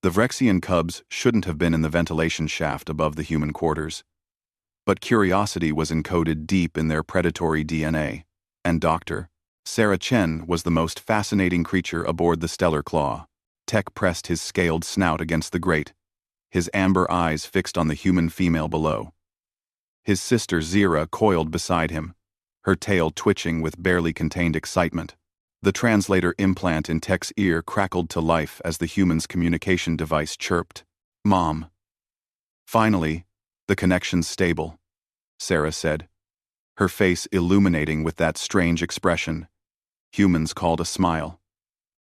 The Vrexian cubs shouldn't have been in the ventilation shaft above the human quarters. But curiosity was encoded deep in their predatory DNA, and Dr. Sarah Chen was the most fascinating creature aboard the Stellar Claw. Tech pressed his scaled snout against the grate, his amber eyes fixed on the human female below. His sister Zira coiled beside him, her tail twitching with barely contained excitement. The translator implant in Tech's ear crackled to life as the human's communication device chirped. "Mom." "Finally, the connection's stable," Sarah said, her face illuminating with that strange expression humans called a smile.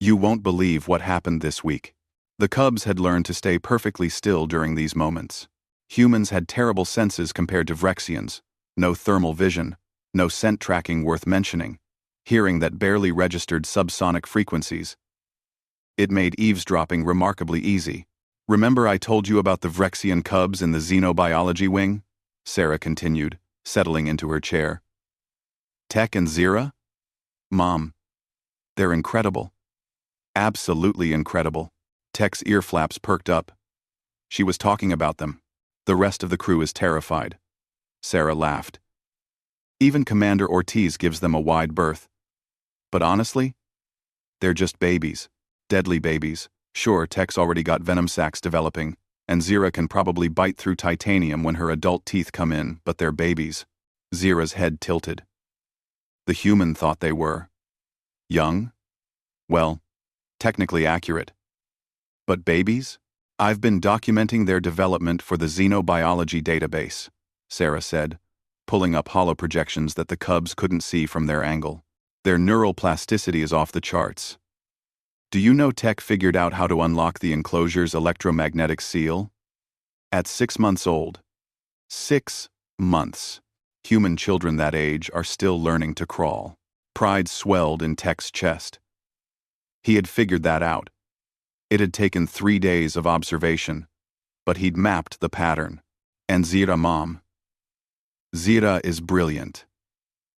"You won't believe what happened this week." The cubs had learned to stay perfectly still during these moments. Humans had terrible senses compared to Vrexians, no thermal vision, no scent tracking worth mentioning, hearing that barely registered subsonic frequencies. It made eavesdropping remarkably easy. "Remember I told you about the Vrexian cubs in the xenobiology wing?" Sarah continued, settling into her chair. "Tech and Zira? Mom, they're incredible. Absolutely incredible." Tech's ear flaps perked up. "She was talking about them. The rest of the crew is terrified." Sarah laughed. "Even Commander Ortiz gives them a wide berth. But honestly, they're just babies. Deadly babies. Sure, Tech's already got venom sacs developing, and Zira can probably bite through titanium when her adult teeth come in, but they're babies." Zira's head tilted. "The human thought they were young? Well, technically accurate. But babies? I've been documenting their development for the xenobiology database," Sarah said, pulling up holoprojections that the cubs couldn't see from their angle. "Their neural plasticity is off the charts. Do you know Tech figured out how to unlock the enclosure's electromagnetic seal? At 6 months old. 6 months. Human children that age are still learning to crawl." Pride swelled in Tech's chest. He had figured that out. It had taken 3 days of observation, but he'd mapped the pattern. And Zira, Mom. Zira is brilliant.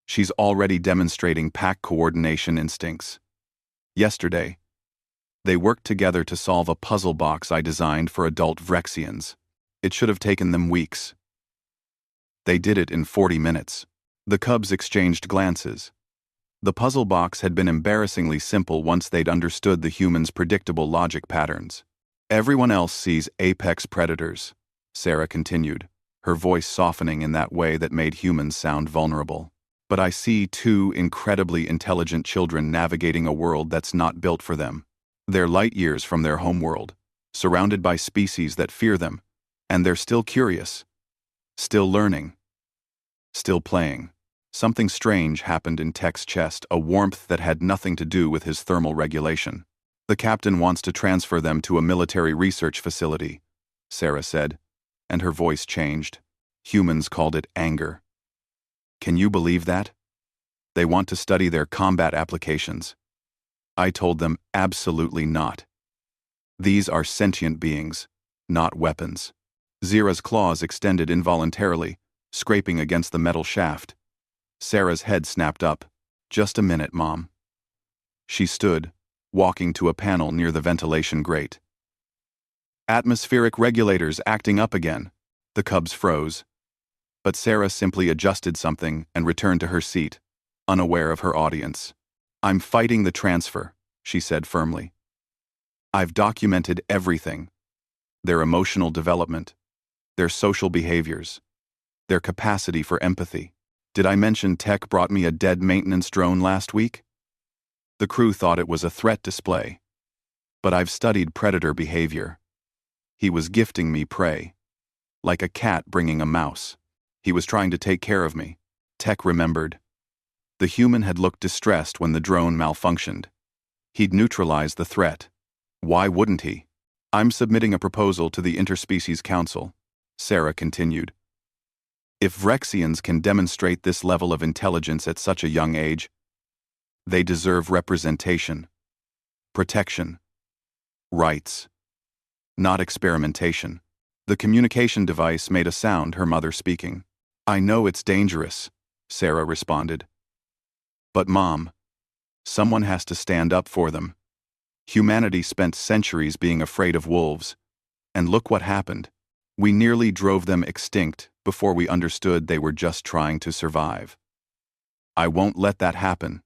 She's already demonstrating pack coordination instincts. Yesterday, they worked together to solve a puzzle box I designed for adult Vrexians. It should have taken them weeks. They did it in 40 minutes. The cubs exchanged glances. The puzzle box had been embarrassingly simple once they'd understood the human's predictable logic patterns. "Everyone else sees apex predators," Sarah continued, her voice softening in that way that made humans sound vulnerable. "But I see 2 incredibly intelligent children navigating a world that's not built for them. They're light years from their homeworld, surrounded by species that fear them, and they're still curious, still learning, still playing." Something strange happened in Tech's chest, a warmth that had nothing to do with his thermal regulation. "The captain wants to transfer them to a military research facility," Sarah said, and her voice changed. Humans called it anger. "Can you believe that? They want to study their combat applications." I told them absolutely not. These are sentient beings, not weapons. Zira's claws extended involuntarily, scraping against the metal shaft. Sarah's head snapped up. "Just a minute, Mom." She stood, walking to a panel near the ventilation grate. "Atmospheric regulators acting up again." The cubs froze. But Sarah simply adjusted something and returned to her seat, unaware of her audience. "I'm fighting the transfer," she said firmly. "I've documented everything. Their emotional development, their social behaviors, their capacity for empathy. Did I mention Tech brought me a dead maintenance drone last week? The crew thought it was a threat display. But I've studied predator behavior. He was gifting me prey, like a cat bringing a mouse. He was trying to take care of me." Tech remembered. The human had looked distressed when the drone malfunctioned. He'd neutralized the threat. Why wouldn't he? "I'm submitting a proposal to the Interspecies Council," Sarah continued. "If Vrexians can demonstrate this level of intelligence at such a young age, they deserve representation, protection, rights, not experimentation." The communication device made a sound, her mother speaking. "I know it's dangerous," Sarah responded. "But Mom, someone has to stand up for them." Humanity spent centuries being afraid of wolves, and look what happened. We nearly drove them extinct before we understood they were just trying to survive. I won't let that happen.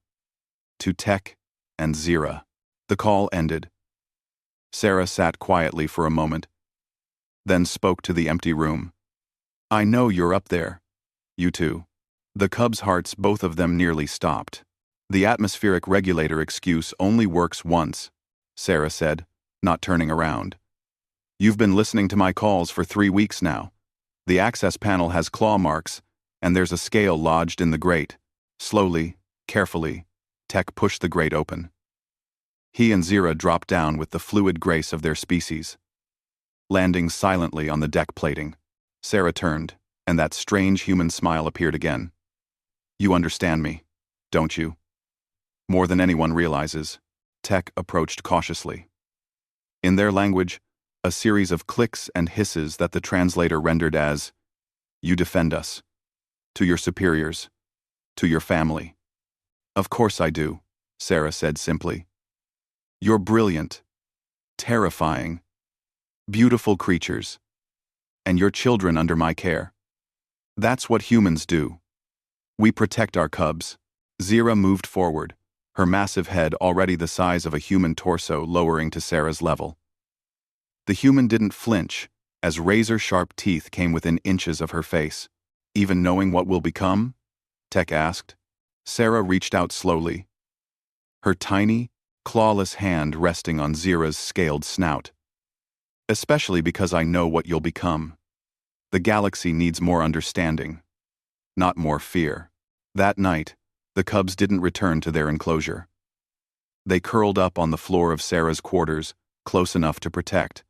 To Tech and Zira. The call ended. Sarah sat quietly for a moment, then spoke to the empty room. I know you're up there. You two. The cubs' hearts, both of them, nearly stopped. The atmospheric regulator excuse only works once, Sarah said, not turning around. You've been listening to my calls for 3 weeks now. The access panel has claw marks, and there's a scale lodged in the grate. Slowly, carefully, Tech pushed the grate open. He and Zira dropped down with the fluid grace of their species. Landing silently on the deck plating, Sarah turned, and that strange human smile appeared again. You understand me, don't you? More than anyone realizes, Tech approached cautiously. In their language, a series of clicks and hisses that the translator rendered as, "You defend us. To your superiors. To your family." Of course I do, Sarah said simply. You're brilliant. Terrifying. Beautiful creatures. And your children under my care. That's what humans do. We protect our cubs. Zira moved forward, her massive head already the size of a human torso lowering to Sarah's level. The human didn't flinch, as razor-sharp teeth came within inches of her face. Even knowing what will become? Tech asked. Sarah reached out slowly, her tiny, clawless hand resting on Zira's scaled snout. Especially because I know what you'll become. The galaxy needs more understanding, not more fear. That night, the cubs didn't return to their enclosure. They curled up on the floor of Sarah's quarters, close enough to protect,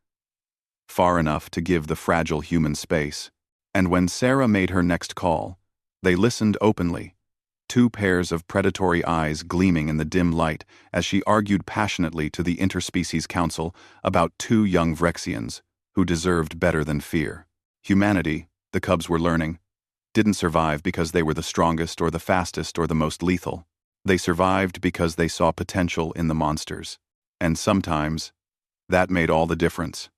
far enough to give the fragile human space. And when Sarah made her next call, they listened openly, 2 pairs of predatory eyes gleaming in the dim light as she argued passionately to the Interspecies Council about 2 young Vrexians who deserved better than fear. Humanity, the cubs were learning, didn't survive because they were the strongest or the fastest or the most lethal. They survived because they saw potential in the monsters. And sometimes, that made all the difference.